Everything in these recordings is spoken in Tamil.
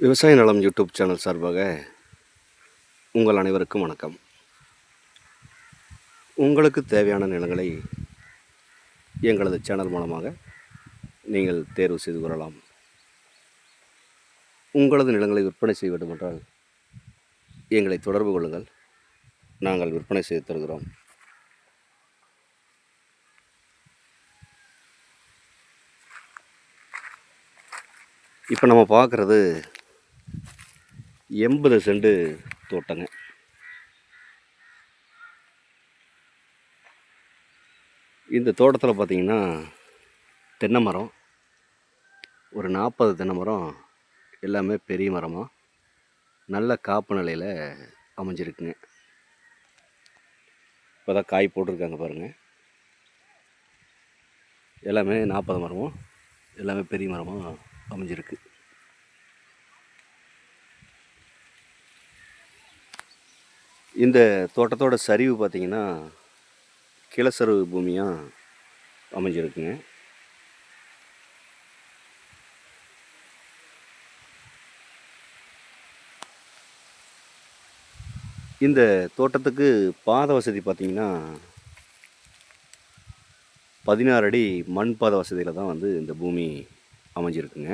விவசாய நலம் யூடியூப் சேனல் சார்பாக உங்கள் அனைவருக்கும் வணக்கம். உங்களுக்கு தேவையான நிலங்களை எங்களது சேனல் மூலமாக நீங்கள் தேர்வு செய்து கொள்ளலாம். உங்களது நிலங்களை விற்பனை செய்ய வேண்டுமென்றால் எங்களை தொடர்பு கொள்ளுங்கள். நாங்கள் விற்பனை செய்து தருகிறோம். இப்போ நம்ம பார்க்குறது 80 சென்ட் தோட்டங்க. இந்த தோட்டத்தில் பார்த்திங்கன்னா தென்னை மரம் ஒரு 40 தென்னை மரம் எல்லாமே பெரிய மரமாக நல்ல காப்பு நிலையில் அமைஞ்சிருக்குங்க. இப்போ தான் காய் போட்டிருக்காங்க பாருங்கள். எல்லாமே 40 மரமும் எல்லாமே பெரிய மரமாக அமைஞ்சிருக்கு. இந்த தோட்டத்தோட சரிவு பார்த்திங்கன்னா கிளசரிவு பூமியாக அமைஞ்சிருக்குங்க. இந்த தோட்டத்துக்கு பாத வசதி பார்த்திங்கன்னா 16 அடி மண் பாத வசதியில் தான் வந்து இந்த பூமி அமைஞ்சிருக்குங்க.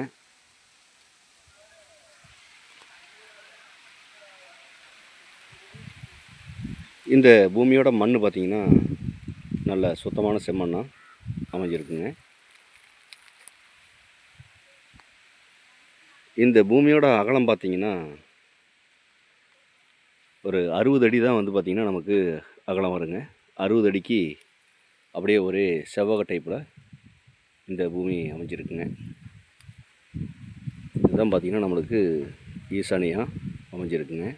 இந்த பூமியோட மண் பார்த்திங்கன்னா நல்ல சுத்தமான செம்மண்ணாக அமைஞ்சிருக்குங்க. இந்த பூமியோட அகலம் பார்த்திங்கன்னா ஒரு 60 அடி தான் வந்து பார்த்திங்கன்னா நமக்கு அகலம் வருங்க. 60 அடிக்கு அப்படியே ஒரே செவ்வக டைப்பில் இந்த பூமி அமைஞ்சிருக்குங்க. இதுதான் பார்த்திங்கன்னா நம்மளுக்கு ஈசானியாக அமைஞ்சிருக்குங்க.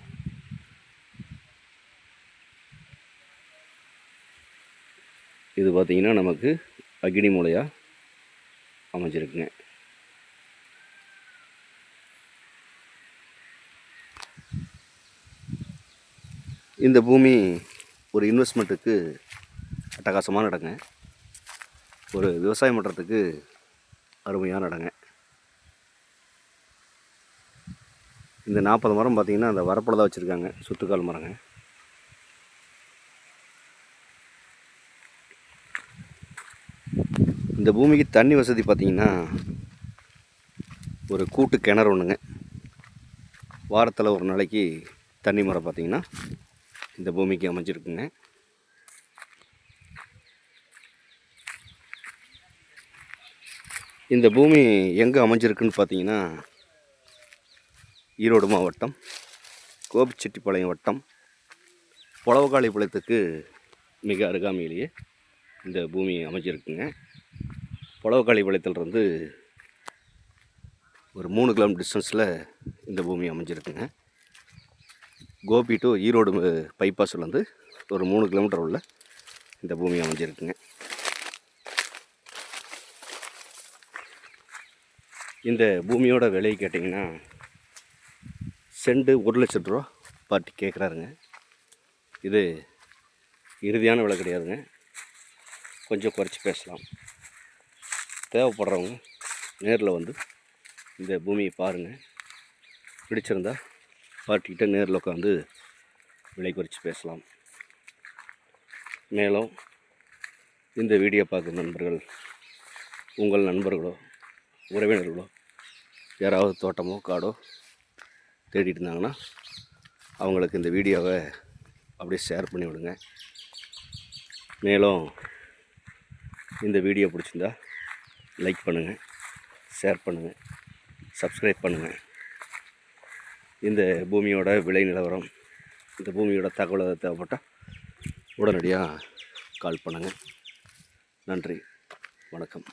இது பார்த்திங்கன்னா நமக்கு அக்னி மூலையாக அமைஞ்சிருக்குங்க. இந்த பூமி ஒரு இன்வெஸ்ட்மெண்ட்டுக்கு அட்டகாசமான இடங்க. ஒரு விவசாயம் பண்ணுறதுக்கு அருமையான இடங்க. இந்த 40 மரம் பார்த்திங்கன்னா அந்த வரப்பில் தான் வச்சுருக்காங்க. சுத்துக்கால் மரங்க. இந்த பூமிக்கு தண்ணி வசதி பார்த்திங்கன்னா ஒரு கூட்டு கிணறு ஒன்றுங்க. வாரத்தில் ஒரு நாளைக்கு தண்ணி முறை பார்த்திங்கன்னா இந்த பூமிக்கு அமைஞ்சிருக்குங்க. இந்த பூமி எங்கே அமைஞ்சிருக்குன்னு பார்த்திங்கன்னா ஈரோடு மாவட்டம் கோபிச்செட்டிப்பாளையம் வட்டம் பொளவக்காளிபாளையத்துக்கு மிக அருகாமையிலேயே இந்த பூமி அமைஞ்சிருக்குங்க. பொளவக்காளிபாளையத்திலிருந்து ஒரு 3 கிலோமீட்டர் டிஸ்டன்ஸில் இந்த பூமி அமைஞ்சிருக்குங்க. கோபி டு ஈரோடு பைபாஸ்லேருந்து ஒரு 3 கிலோமீட்டர் உள்ள இந்த பூமி அமைஞ்சிருக்குங்க. இந்த பூமியோட விலை கேட்டிங்கன்னா செண்டு 1 லட்சம் ரூபா பார்ட்டி கேட்குறாருங்க. இது இறுதியான விலை கிடையாதுங்க. கொஞ்சம் குறைச்சி பேசலாம். தேவைப்படுறவங்க நேரில் வந்து இந்த பூமியை பாருங்கள். பிடிச்சிருந்தா பார்ட்டிக்கிட்ட நேரில் உட்காந்து விலை குறைச்சி பேசலாம். மேலும் இந்த வீடியோ பார்க்குற நண்பர்கள் உங்கள் நண்பர்களோ உறவினர்களோ யாராவது தோட்டமோ காடோ தேடிட்டு இருந்தாங்கன்னா அவங்களுக்கு இந்த வீடியோவை அப்படியே ஷேர் பண்ணி விடுங்க. மேலும் இந்த வீடியோ பிடிச்சிருந்தா லைக் பண்ணுங்கள், ஷேர் பண்ணுங்கள், சப்ஸ்கிரைப் பண்ணுங்கள். இந்த பூமியோட விலை நிலவரம், இந்த பூமியோட தகவல் தேவைப்பட்டால் உடனடியாக கால் பண்ணுங்கள். நன்றி, வணக்கம்.